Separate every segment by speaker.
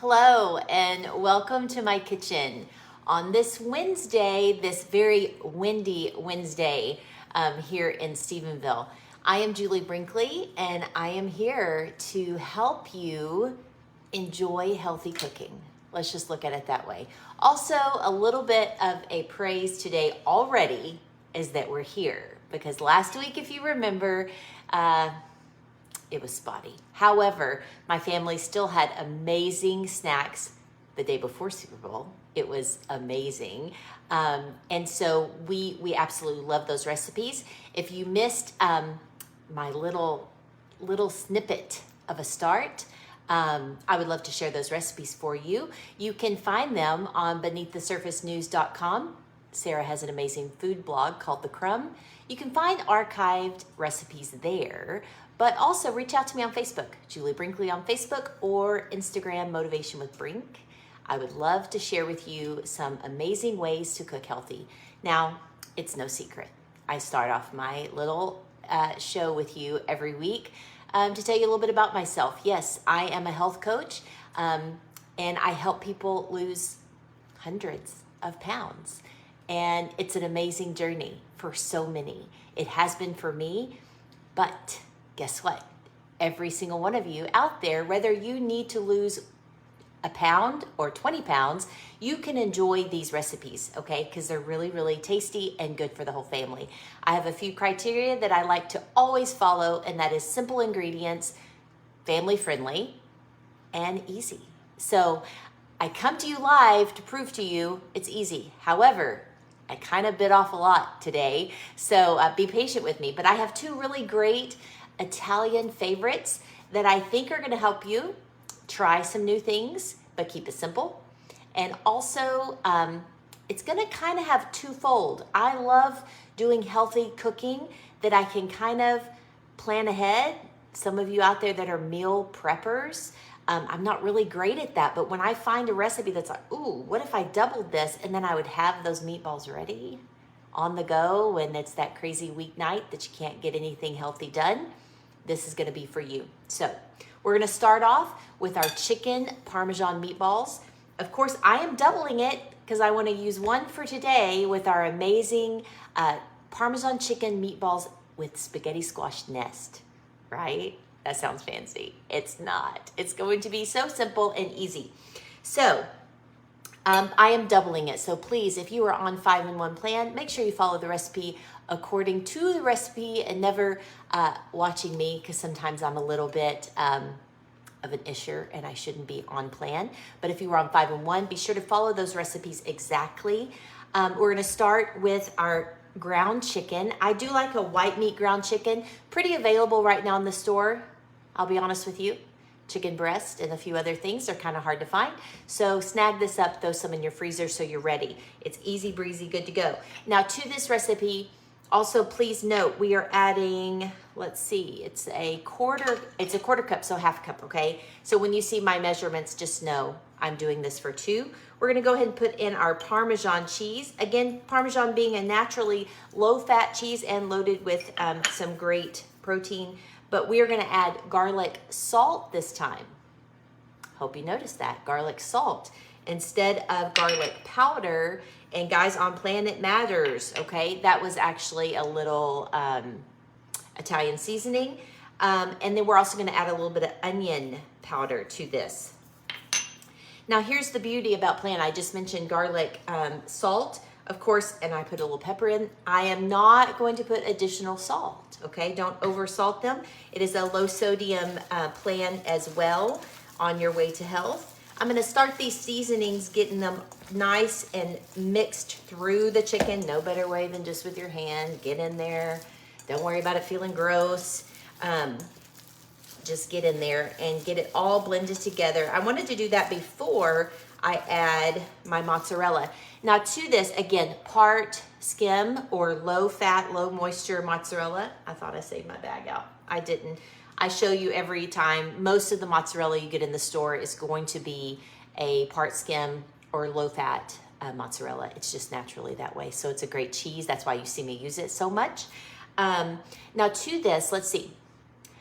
Speaker 1: Hello and welcome to my kitchen on this Wednesday, this very windy Wednesday here in Stephenville. I am Julie Brinkley and I am here to help you enjoy healthy cooking. Let's just look at it that way. Also, a little bit of a praise today already is that we're here because last week, if you remember, it was spotty. However, my family still had amazing snacks the day before Super Bowl. It was amazing. And so we absolutely love those recipes. If you missed my little snippet of a start, I would love to share those recipes for you. You can find them on beneaththesurfacenews.com. Sarah has an amazing food blog called The Crumb. You can find archived recipes there, but also reach out to me on Facebook, Julie Brinkley on Facebook, or Instagram, Motivation with Brink. I would love to share with you some amazing ways to cook healthy. Now, it's no secret. I start off my little show with you every week to tell you a little bit about myself. Yes, I am a health coach, and I help people lose hundreds of pounds. And it's an amazing journey for so many. It has been for me, but guess what? Every single one of you out there, whether you need to lose a pound or 20 pounds, you can enjoy these recipes, okay? Because they're really, really tasty and good for the whole family. I have a few criteria that I like to always follow, and that is simple ingredients, family friendly, and easy. So I come to you live to prove to you it's easy. However, I kind of bit off a lot today, so be patient with me. But I have two really great Italian favorites that I think are going to help you try some new things, but keep it simple. And also, it's going to kind of have twofold. I love doing healthy cooking that I can kind of plan ahead. Some of you out there that are meal preppers, I'm not really great at that, but when I find a recipe that's like, ooh, what if I doubled this? And then I would have those meatballs ready on the go when it's that crazy weeknight that you can't get anything healthy done. This is gonna be for you. So we're gonna start off with our chicken Parmesan meatballs. Of course, I am doubling it because I wanna use one for today with our amazing Parmesan chicken meatballs with spaghetti squash nest, right? That sounds fancy. It's not. It's going to be so simple and easy. So I am doubling it. So please, if you are on 5-in-1 plan, make sure you follow the recipe according to the recipe and never watching me, because sometimes I'm a little bit of an isher and I shouldn't be on plan. But if you are on 5-in-1, be sure to follow those recipes exactly. We're gonna start with our ground chicken. I do like a white meat ground chicken, pretty available right now in the store. I'll be honest with you, chicken breast and a few other things are kind of hard to find. So snag this up, throw some in your freezer so you're ready. It's easy breezy, good to go. Now to this recipe, also please note we are adding, let's see, it's a quarter cup, so half cup, okay? So when you see my measurements, just know I'm doing this for 2. We're gonna go ahead and put in our Parmesan cheese. Again, Parmesan being a naturally low-fat cheese and loaded with some great protein, but we are gonna add garlic salt this time. Hope you noticed that, garlic salt instead of garlic powder. And guys, on Planet Matters, okay, that was actually a little Italian seasoning. And then we're also gonna add a little bit of onion powder to this. Now here's the beauty about Planet. I just mentioned garlic salt, of course, and I put a little pepper in. I am not going to put additional salt, okay? Don't over salt them. It is a low sodium plan as well on your way to health. I'm gonna start these seasonings, getting them nice and mixed through the chicken. No better way than just with your hand. Get in there. Don't worry about it feeling gross. Just get in there and get it all blended together. I wanted to do that before I add my mozzarella. Now to this, again, part skim or low fat, low moisture mozzarella. I thought I saved my bag out. I didn't. I show you every time. Most of the mozzarella you get in the store is going to be a part skim or low fat mozzarella. It's just naturally that way. So it's a great cheese. That's why you see me use it so much. Now to this, let's see.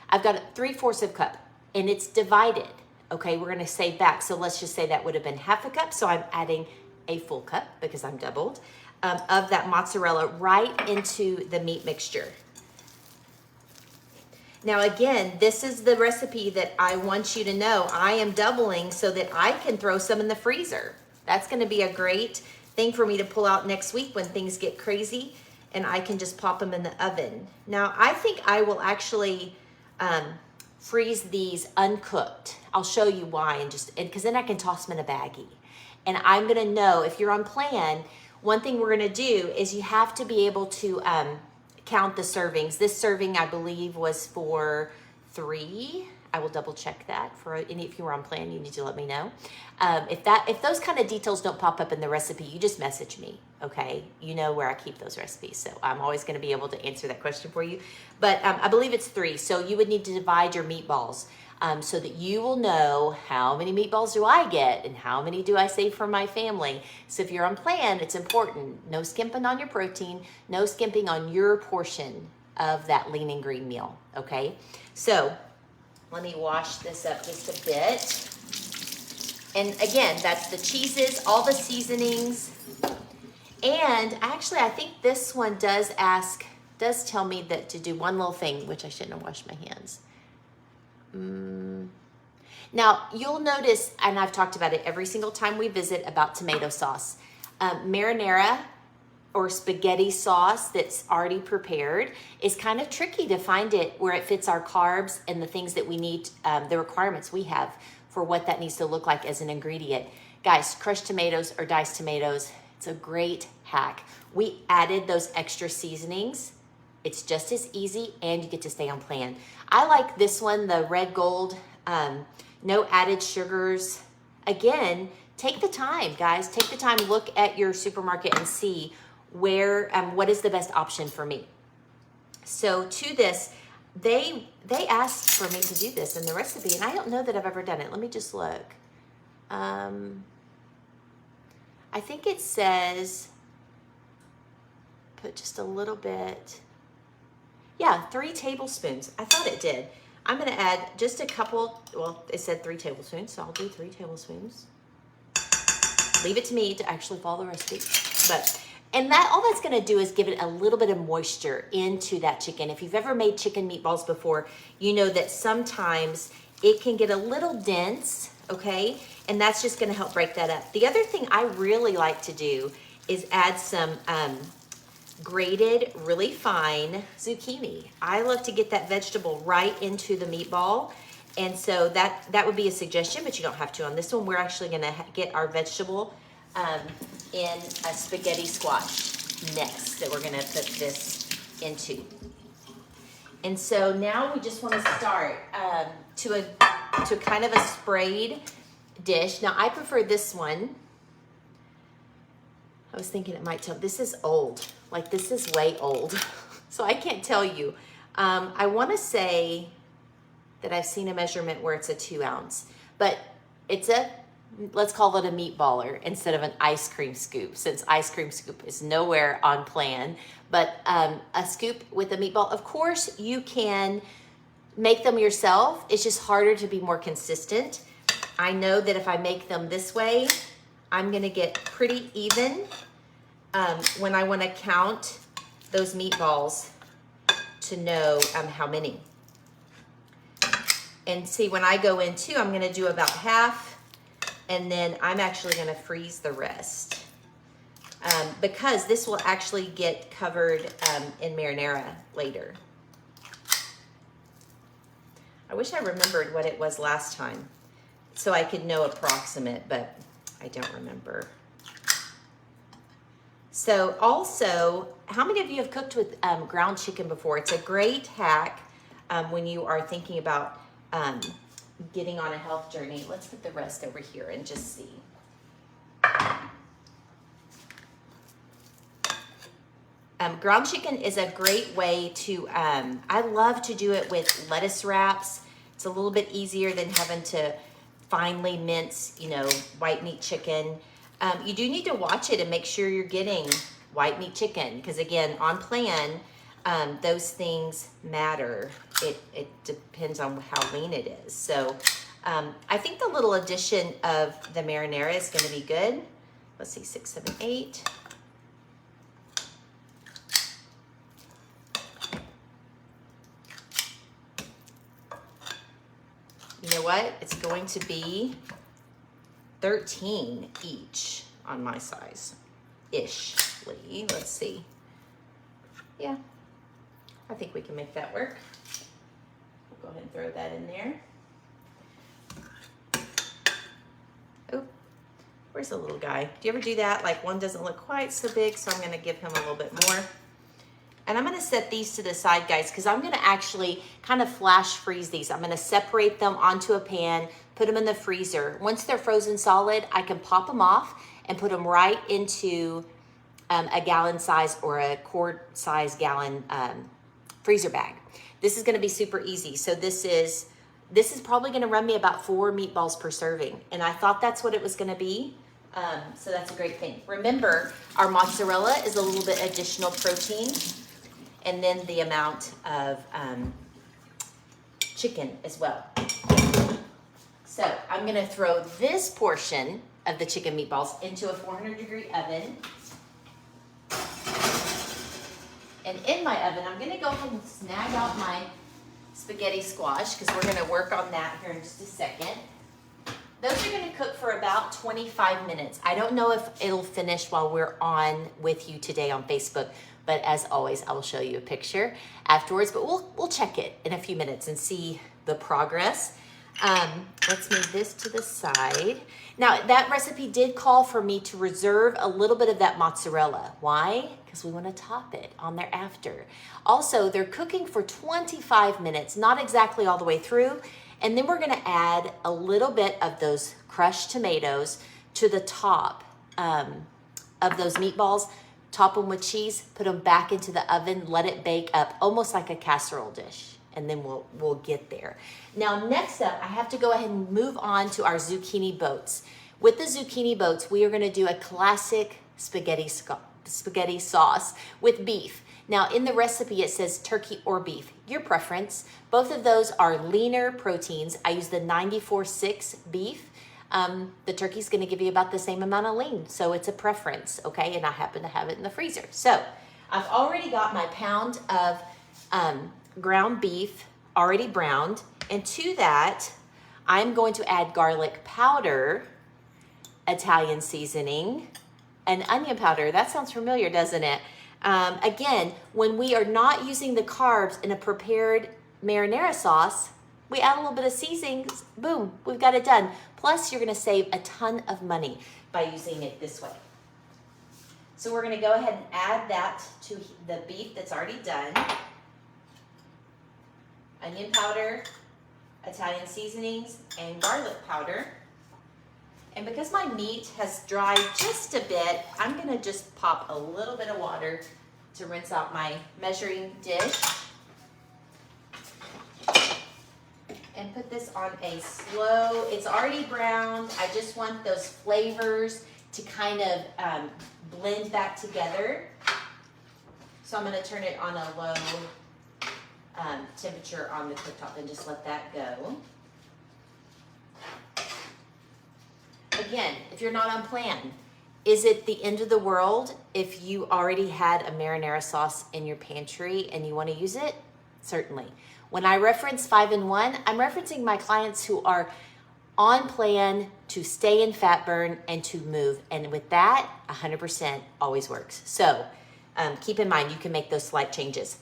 Speaker 1: I've got 3/4 of a cup and it's divided. Okay, we're gonna save back. So let's just say that would have been half a cup. So I'm adding a full cup because I'm doubled of that mozzarella right into the meat mixture. Now again, this is the recipe that I want you to know. I am doubling so that I can throw some in the freezer. That's gonna be a great thing for me to pull out next week when things get crazy and I can just pop them in the oven. Now I think I will actually freeze these uncooked. I'll show you why because then I can toss them in a baggie. And I'm gonna know if you're on plan, one thing we're gonna do is you have to be able to count the servings. This serving, I believe, was for 3. I will double check that. For any, if you were on plan, you need to let me know. If those kind of details don't pop up in the recipe, you just message me, okay? You know where I keep those recipes, so I'm always gonna be able to answer that question for you. But I believe it's 3, so you would need to divide your meatballs so that you will know how many meatballs do I get and how many do I save for my family. So if you're on plan, it's important. No skimping on your protein, no skimping on your portion of that lean and green meal, okay? So let me wash this up just a bit. And again, that's the cheeses, all the seasonings. And actually, I think this one does tell me that to do one little thing, which I shouldn't have washed my hands. Now, you'll notice, and I've talked about it every single time we visit, about tomato sauce. Marinara or spaghetti sauce that's already prepared is kind of tricky to find it where it fits our carbs and the things that we need, the requirements we have for what that needs to look like as an ingredient. Guys, crushed tomatoes or diced tomatoes, it's a great hack. We added those extra seasonings. It's just as easy and you get to stay on plan. I like this one, the red gold, no added sugars. Again, take the time, guys. Take the time, look at your supermarket and see where, what is the best option for me. So to this, they asked for me to do this in the recipe, and I don't know that I've ever done it. Let me just look. I think it says, put just a little bit. Yeah, 3 tablespoons. I thought it did. I'm gonna add just a couple, well, it said 3 tablespoons, so I'll do 3 tablespoons. Leave it to me to actually follow the recipe. And all that's gonna do is give it a little bit of moisture into that chicken. If you've ever made chicken meatballs before, you know that sometimes it can get a little dense, okay? And that's just gonna help break that up. The other thing I really like to do is add some grated, really fine zucchini. I love to get that vegetable right into the meatball. And so that would be a suggestion, but you don't have to on this one. We're actually gonna get our vegetable in a spaghetti squash next that we're gonna put this into. And so now we just wanna start to kind of a sprayed dish. Now I prefer this one. I was thinking it might tell, this is old. Like this is way old. So I can't tell you. I wanna say that I've seen a measurement where it's a 2 ounce, but it's let's call it a meatballer instead of an ice cream scoop, since ice cream scoop is nowhere on plan. But a scoop with a meatball, of course you can make them yourself. It's just harder to be more consistent. I know that if I make them this way, I'm gonna get pretty even when I wanna count those meatballs to know how many. And see, when I go in too, I'm gonna do about half, and then I'm actually gonna freeze the rest because this will actually get covered in marinara later. I wish I remembered what it was last time so I could know approximate, but I don't remember. So also, how many of you have cooked with ground chicken before? It's a great hack when you are thinking about getting on a health journey. Let's put the rest over here and just see. Ground chicken is a great way to, I love to do it with lettuce wraps. It's a little bit easier than having to finely mince, white meat chicken. You do need to watch it and make sure you're getting white meat chicken, because again, on plan, those things matter. It depends on how lean it is. So I think the little addition of the marinara is going to be good. Let's see, 6, 7, 8. You know what? It's going to be 13 each on my size-ish. Let's see. Yeah, I think we can make that work. We'll go ahead and throw that in there. Oh, where's the little guy? Do you ever do that? Like one doesn't look quite so big, so I'm gonna give him a little bit more. And I'm gonna set these to the side, guys, because I'm gonna actually kind of flash freeze these. I'm gonna separate them onto a pan, put them in the freezer. Once they're frozen solid, I can pop them off and put them right into a gallon size or a quart size gallon freezer bag. This is gonna be super easy. So this is probably gonna run me about 4 meatballs per serving. And I thought that's what it was gonna be. So that's a great thing. Remember, our mozzarella is a little bit additional protein, and then the amount of chicken as well. So I'm gonna throw this portion of the chicken meatballs into a 400-degree oven. And in my oven, I'm gonna go ahead and snag out my spaghetti squash, because we're gonna work on that here in just a second. Those are gonna cook for about 25 minutes. I don't know if it'll finish while we're on with you today on Facebook, but as always, I will show you a picture afterwards, but we'll check it in a few minutes and see the progress. Let's move this to the side. Now, that recipe did call for me to reserve a little bit of that mozzarella. Why? Because we want to top it on there after. Also, they're cooking for 25 minutes, not exactly all the way through. And then we're going to add a little bit of those crushed tomatoes to the top of those meatballs. Top them with cheese, put them back into the oven, let it bake up almost like a casserole dish. And then we'll get there. Now, next up, I have to go ahead and move on to our zucchini boats. With the zucchini boats, we are gonna do a classic spaghetti sauce with beef. Now, in the recipe, it says turkey or beef, your preference. Both of those are leaner proteins. I use the 94.6 beef. The turkey's gonna give you about the same amount of lean, so it's a preference, okay? And I happen to have it in the freezer. So, I've already got my pound of ground beef already browned, and to that I'm going to add garlic powder, Italian seasoning, and onion powder. That sounds familiar, doesn't it? Again, when we are not using the carbs in a prepared marinara sauce, we add a little bit of seasonings, boom, we've got it done. Plus, you're gonna save a ton of money by using it this way. So we're gonna go ahead and add that to the beef that's already done. Onion powder, Italian seasonings, and garlic powder. And because my meat has dried just a bit, I'm gonna just pop a little bit of water to rinse out my measuring dish. And put this on a slow, it's already browned. I just want those flavors to kind of blend back together. So I'm gonna turn it on a low temperature on the cooktop and just let that go. Again, if you're not on plan, is it the end of the world if you already had a marinara sauce in your pantry and you want to use it? Certainly. When I reference 5-in-1, I'm referencing my clients who are on plan to stay in fat burn and to move. And with that, 100% always works. So keep in mind, you can make those slight changes.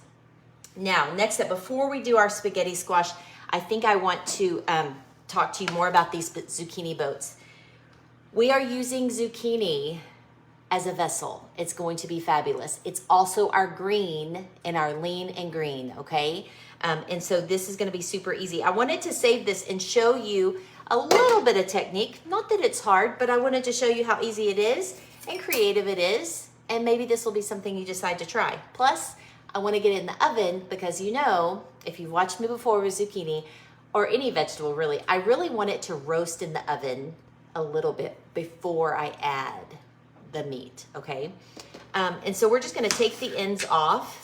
Speaker 1: Now, next up, before we do our spaghetti squash, I think I want to talk to you more about these zucchini boats. We are using zucchini as a vessel. It's going to be fabulous. It's also our green in our lean and green, okay? And so this is gonna be super easy. I wanted to save this and show you a little bit of technique. Not that it's hard, but I wanted to show you how easy it is and creative it is. And maybe this will be something you decide to try. Plus, I wanna get it in the oven because you know, if you've watched me before with zucchini, or any vegetable really, I really want it to roast in the oven a little bit before I add the meat, okay? And so we're just gonna take the ends off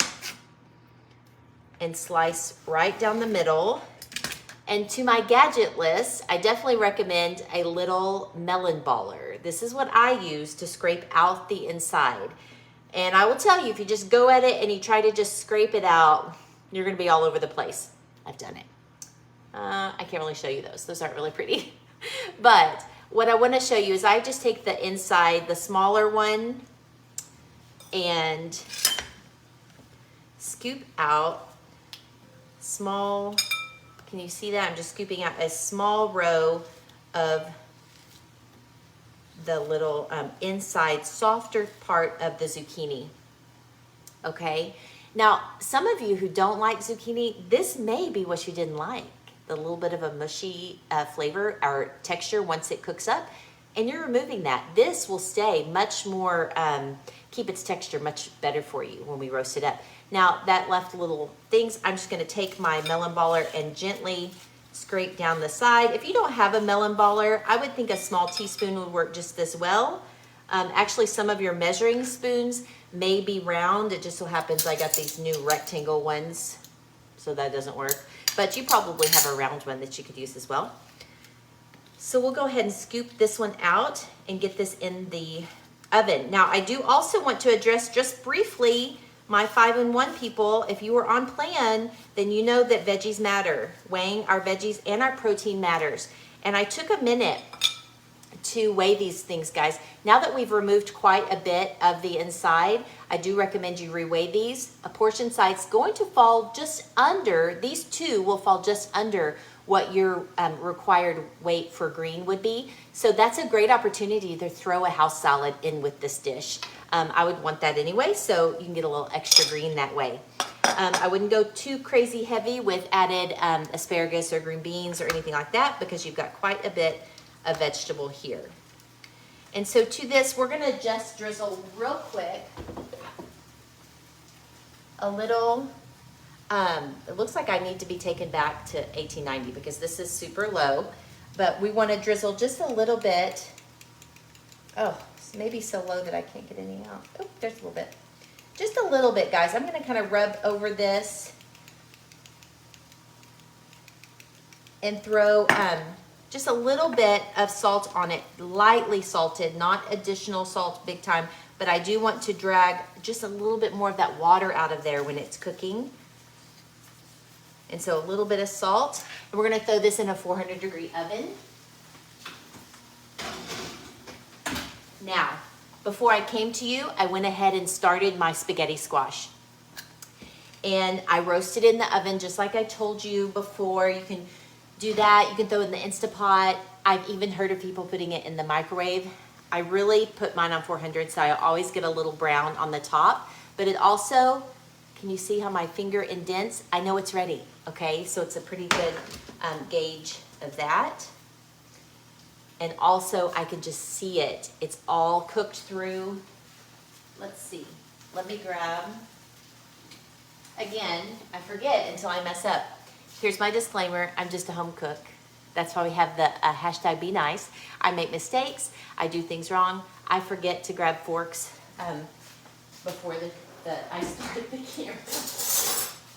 Speaker 1: and slice right down the middle. And to my gadget list, I definitely recommend a little melon baller. This is what I use to scrape out the inside. And I will tell you, if you just go at it and you try to just scrape it out, you're gonna be all over the place. I've done it. I can't really show you those. Those aren't really pretty. But what I wanna show you is I just take the inside, the smaller one, and scoop out small, can you see that? I'm just scooping out a small row of the little inside softer part of the zucchini. Okay, now some of you who don't like zucchini, this may be what you didn't like, the little bit of a mushy flavor or texture once it cooks up, and you're removing that. This will stay much more, keep its texture much better for you when we roast it up. Now that left little things, I'm just gonna take my melon baller and gently scrape down the side. If you don't have a melon baller, I would think a small teaspoon would work just as well. Actually, some of your measuring spoons may be round. It just so happens I got these new rectangle ones, so that doesn't work. But you probably have a round one that you could use as well. So we'll go ahead and scoop this one out and get this in the oven. Now, I do also want to address just briefly my 5-in-1 people. If you were on plan, then you know that veggies matter. Weighing our veggies and our protein matters. And I took a minute to weigh these things, guys. Now that we've removed quite a bit of the inside, I do recommend you reweigh these. A portion size going to fall just under, these two will fall just under what your required weight for green would be. So that's a great opportunity to throw a house salad in with this dish. I would want that anyway, so you can get a little extra green that way. I wouldn't go too crazy heavy with added asparagus or green beans or anything like that, because you've got quite a bit of vegetable here. And so to this, we're gonna just drizzle real quick a little, it looks like I need to be taken back to 1890 because this is super low, but we wanna drizzle just a little bit. Oh, it's maybe so low that I can't get any out. Oh, there's a little bit. Just a little bit, guys. I'm gonna kind of rub over this and throw just a little bit of salt on it, lightly salted, not additional salt big time, but I do want to drag just a little bit more of that water out of there when it's cooking. And so a little bit of salt. And we're gonna throw this in a 400-degree oven. Now, before I came to you, I went ahead and started my spaghetti squash. And I roasted in the oven just like I told you before. You can do that. You can throw it in the Instapot. I've even heard of people putting it in the microwave. I really put mine on 400, so I always get a little brown on the top. But it also, can you see how my finger indents? I know it's ready, okay? So it's a pretty good gauge of that. And also I can just see it. It's all cooked through. Let's see, let me grab, again, I forget until I mess up. Here's my disclaimer, I'm just a home cook. That's why we have the hashtag be nice. I make mistakes, I do things wrong. I forget to grab forks before I start the camera.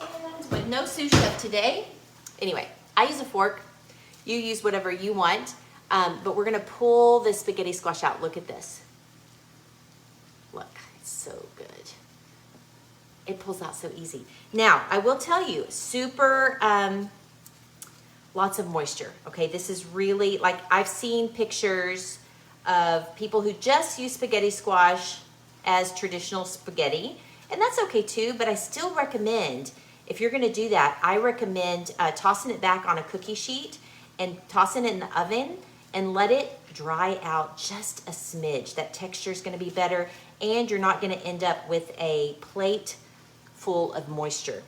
Speaker 1: And with no sous chef today, anyway, I use a fork. You use whatever you want, but we're gonna pull this spaghetti squash out. Look at this. Look, it's so good. It pulls out so easy. Now, I will tell you, super, lots of moisture, okay? This is really, like, I've seen pictures of people who just use spaghetti squash as traditional spaghetti, and that's okay too, but I still recommend, if you're gonna do that, I recommend tossing it back on a cookie sheet and tossing it in the oven and let it dry out just a smidge. That texture is gonna be better, and you're not gonna end up with a plate full of moisture.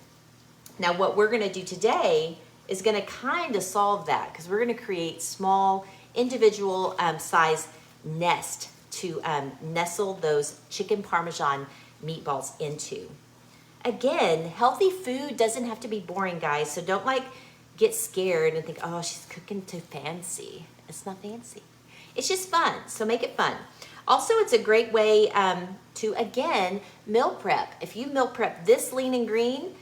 Speaker 1: Now what we're gonna do today is gonna kind of solve that, because we're gonna create small individual size nest to nestle those chicken Parmesan meatballs into. Again, healthy food doesn't have to be boring, guys, so don't like get scared and think, oh, she's cooking too fancy. It's not fancy. It's just fun, so make it fun. Also, it's a great way to, again, meal prep. If you meal prep this lean and green,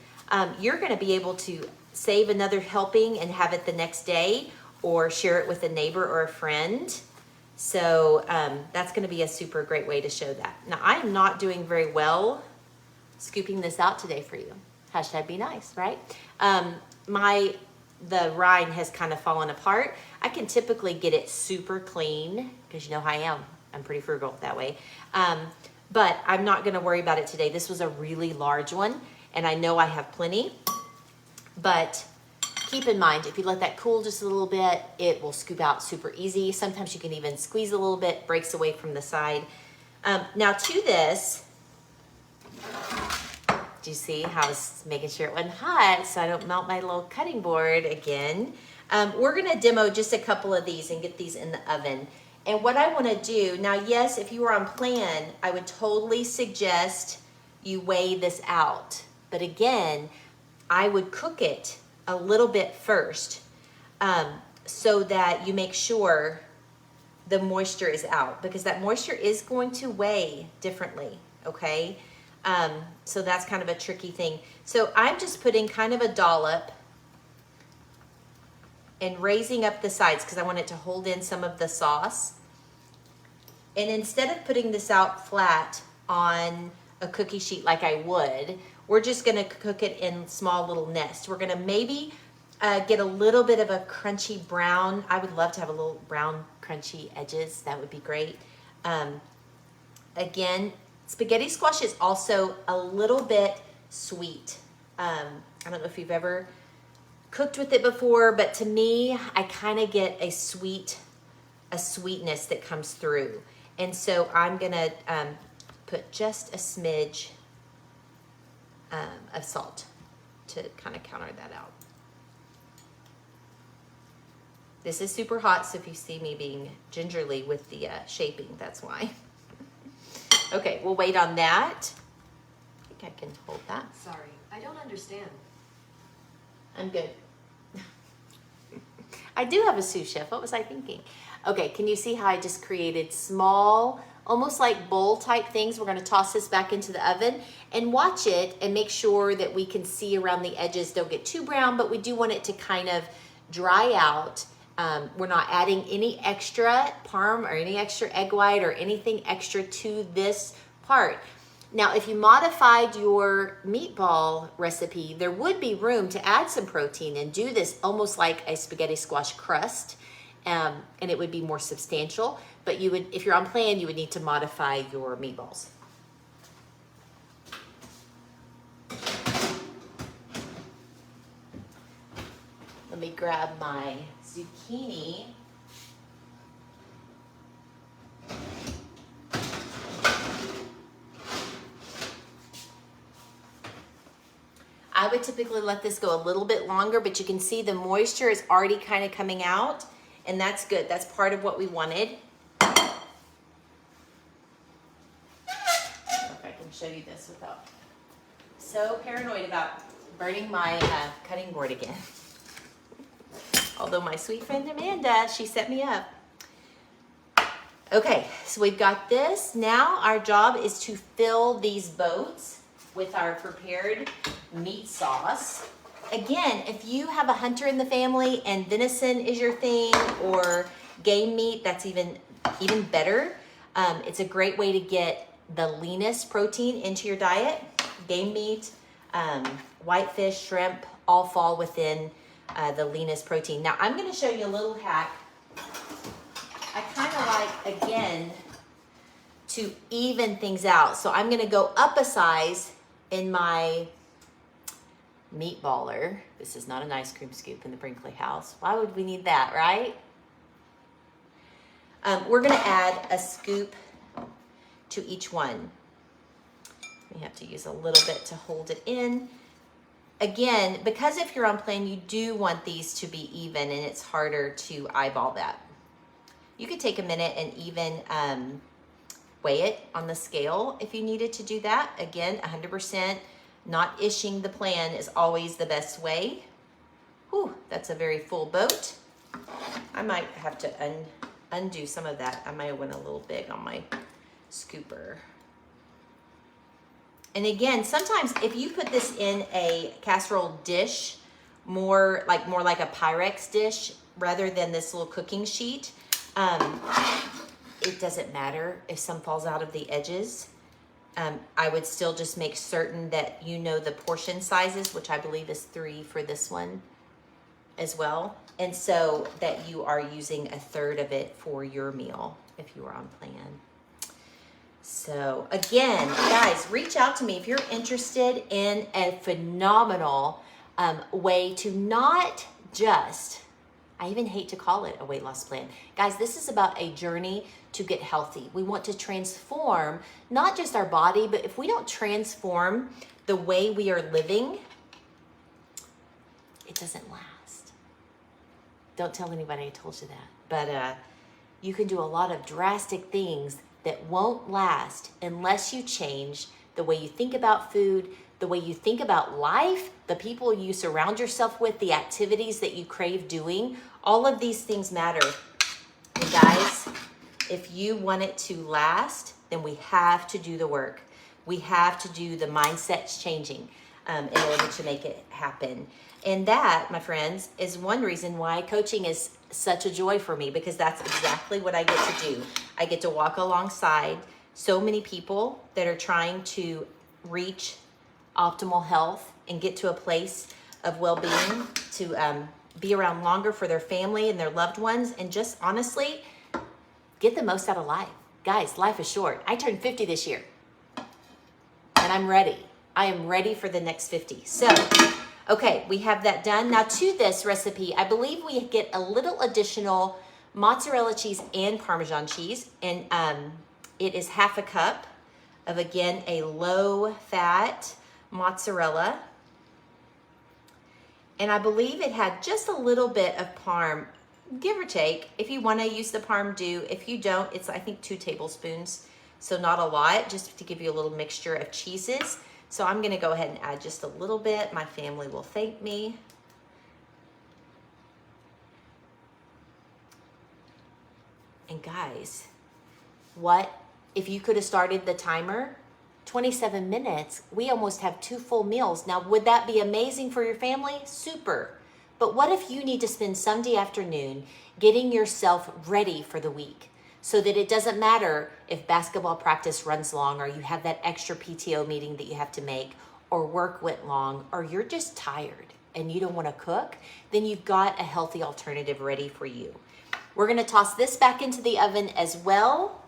Speaker 1: you're gonna be able to save another helping and have it the next day, or share it with a neighbor or a friend. So that's gonna be a super great way to show that. Now, I'm not doing very well scooping this out today for you. Hashtag be nice, right? The rind has kind of fallen apart. I can typically get it super clean, because you know how I am. I'm pretty frugal that way. But I'm not gonna worry about it today. This was a really large one, and I know I have plenty, but keep in mind, if you let that cool just a little bit, it will scoop out super easy. Sometimes you can even squeeze a little bit, breaks away from the side. Now to this, do you see how I was making sure it wasn't hot so I don't melt my little cutting board again? We're gonna demo just a couple of these and get these in the oven. And what I wanna do, now yes, if you were on plan, I would totally suggest you weigh this out. But again, I would cook it a little bit first, so that you make sure the moisture is out, because that moisture is going to weigh differently, okay? So that's kind of a tricky thing. So I'm just putting kind of a dollop and raising up the sides because I want it to hold in some of the sauce. And instead of putting this out flat on a cookie sheet like I would, we're just gonna cook it in small little nests. We're gonna maybe get a little bit of a crunchy brown. I would love to have a little brown crunchy edges. That would be great. Again, spaghetti squash is also a little bit sweet. I don't know if you've ever cooked with it before, but to me, I kind of get a sweetness that comes through. And so I'm gonna put just a smidge of salt to kind of counter that out. This is super hot, so if you see me being gingerly with the shaping, that's why. Okay, we'll wait on that. I think I can hold that.
Speaker 2: Sorry, I don't understand.
Speaker 1: I'm good. I do have a sous chef. What was I thinking? Okay, can you see how I just created small, almost like bowl type things? We're gonna toss this back into the oven and watch it and make sure that we can see around the edges. Don't get too brown, but we do want it to kind of dry out. We're not adding any extra parm or any extra egg white or anything extra to this part. Now, if you modified your meatball recipe, there would be room to add some protein and do this almost like a spaghetti squash crust, and it would be more substantial. But you would, if you're on plan, you would need to modify your meatballs. Let me grab my zucchini. I would typically let this go a little bit longer, but you can see the moisture is already kind of coming out, and that's good. That's part of what we wanted. I don't know if I can show you this without so paranoid about burning my cutting board again. Although my sweet friend Amanda, she set me up. Okay, so we've got this. Now our job is to fill these boats with our prepared meat sauce. Again, if you have a hunter in the family and venison is your thing, or game meat, that's even better. It's a great way to get the leanest protein into your diet. Game meat, whitefish, shrimp, all fall within the leanest protein. Now I'm gonna show you a little hack. I kind of like, again, to even things out. So I'm gonna go up a size in my meatballer. This is not an ice cream scoop in the Brinkley house. Why would we need that, right? We're gonna add a scoop to each one. We have to use a little bit to hold it in. Again, because if you're on plan, you do want these to be even, and it's harder to eyeball that. You could take a minute and even weigh it on the scale if you needed to do that. Again, 100%, not ishing the plan is always the best way. Whew, that's a very full boat. I might have to undo some of that. I might have went a little big on my scooper. And again, sometimes if you put this in a casserole dish, more like a Pyrex dish rather than this little cooking sheet. It doesn't matter if some falls out of the edges. I would still just make certain that you know the portion sizes, which I believe is 3 for this one as well. And so that you are using a third of it for your meal if you are on plan. So again, guys, reach out to me if you're interested in a phenomenal way to not just, I even hate to call it a weight loss plan. Guys, this is about a journey to get healthy. We want to transform not just our body, but if we don't transform the way we are living, it doesn't last. Don't tell anybody I told you that. But you can do a lot of drastic things that won't last unless you change the way you think about food, the way you think about life, the people you surround yourself with, the activities that you crave doing. All of these things matter. And guys, if you want it to last, then we have to do the work. We have to do the mindset changing in order to make it happen. And that, my friends, is one reason why coaching is such a joy for me, because that's exactly what I get to do. I get to walk alongside so many people that are trying to reach optimal health and get to a place of well-being, to be around longer for their family and their loved ones, and just honestly get the most out of life. Guys, life is short. I turned 50 this year and I'm ready. I am ready for the next 50. So, okay, we have that done. Now to this recipe, I believe we get a little additional mozzarella cheese and Parmesan cheese. And it is 1/2 cup of, again, a low fat mozzarella. And I believe it had just a little bit of parm, give or take. If you want to use the parm, do. If you don't, it's, I think, 2 tablespoons. So not a lot, just to give you a little mixture of cheeses. So I'm going to go ahead and add just a little bit. My family will thank me. And guys, what if you could have started the timer? 27 minutes, we almost have 2 full meals. Now, would that be amazing for your family? Super. But what if you need to spend Sunday afternoon getting yourself ready for the week so that it doesn't matter if basketball practice runs long, or you have that extra PTO meeting that you have to make, or work went long, or you're just tired and you don't want to cook? Then you've got a healthy alternative ready for you. We're going to toss this back into the oven as well.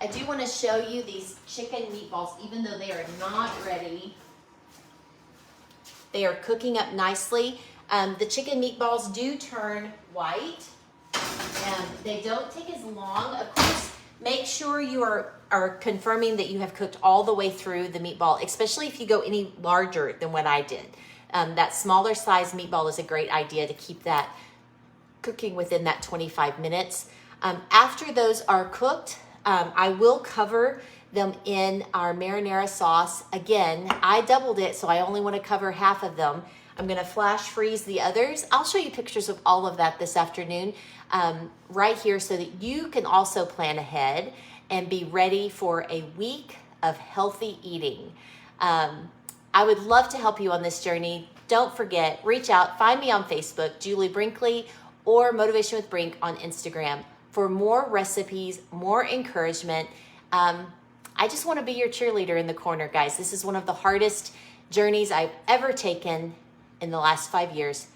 Speaker 1: I do want to show you these chicken meatballs, even though they are not ready. They are cooking up nicely. The chicken meatballs do turn white. They don't take as long. Of course, make sure you are confirming that you have cooked all the way through the meatball, especially if you go any larger than what I did. That smaller size meatball is a great idea to keep that cooking within that 25 minutes. After those are cooked, I will cover them in our marinara sauce. Again, I doubled it, so I only want to cover half of them. I'm going to flash freeze the others. I'll show you pictures of all of that this afternoon right here, so that you can also plan ahead and be ready for a week of healthy eating. I would love to help you on this journey. Don't forget, reach out, find me on Facebook, Julie Brinkley, or Motivation with Brink on Instagram for more recipes, more encouragement. I just want to be your cheerleader in the corner, guys. This is one of the hardest journeys I've ever taken in the last 5 years.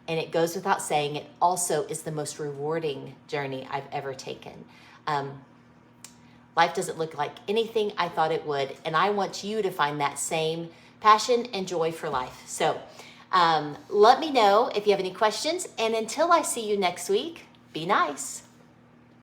Speaker 1: And it goes without saying, it also is the most rewarding journey I've ever taken. Life doesn't look like anything I thought it would, and I want you to find that same passion and joy for life. So let me know if you have any questions, and until I see you next week, be nice.